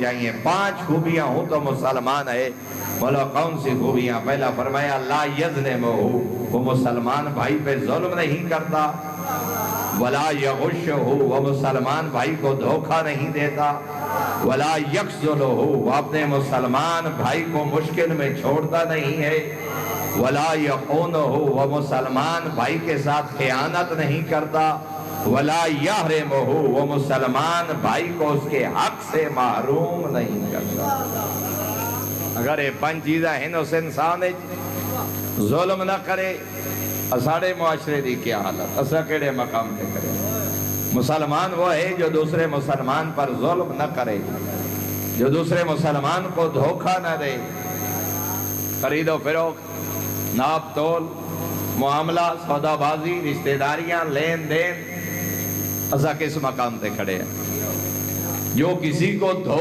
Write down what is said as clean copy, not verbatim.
चाहिए। 5 खूबियां हो तो मुसलमान है। बोलो कौन सी खूबियां? पहला फरमाया ला यज़्लिमु, वो मुसलमान भाई पे जुल्म नहीं करता। वला यग़ुश्शुहु, वो मुसलमान भाई को धोखा नहीं देता। वला यख़्ज़ुलुहु, वो अपने मुसलमान भाई को मुश्किल में छोड़ता नहीं है। वला यख़ूनुहु, वो मुसलमान भाई के साथ खियानत नहीं करता। वला यहरिमुहु, वो मुसलमान भाई को उसके हक से महरूम नहीं करता। अगर ये 5 चीज़ां हैं उस इंसान जुल्म न करे, साढ़े मुआशरे की क्या हालत, असा केड़े मकाम पे करे। मुसलमान वो है जो दूसरे मुसलमान पर जुल्म न करे, जो दूसरे मुसलमान को धोखा न दे। खरीदो फिरोख्त, नाप तोल, मामला, सौदाबाजी, रिश्तेदारियां, लेन देन, असा किस मकाम पे खड़े हैं? जो किसी को धो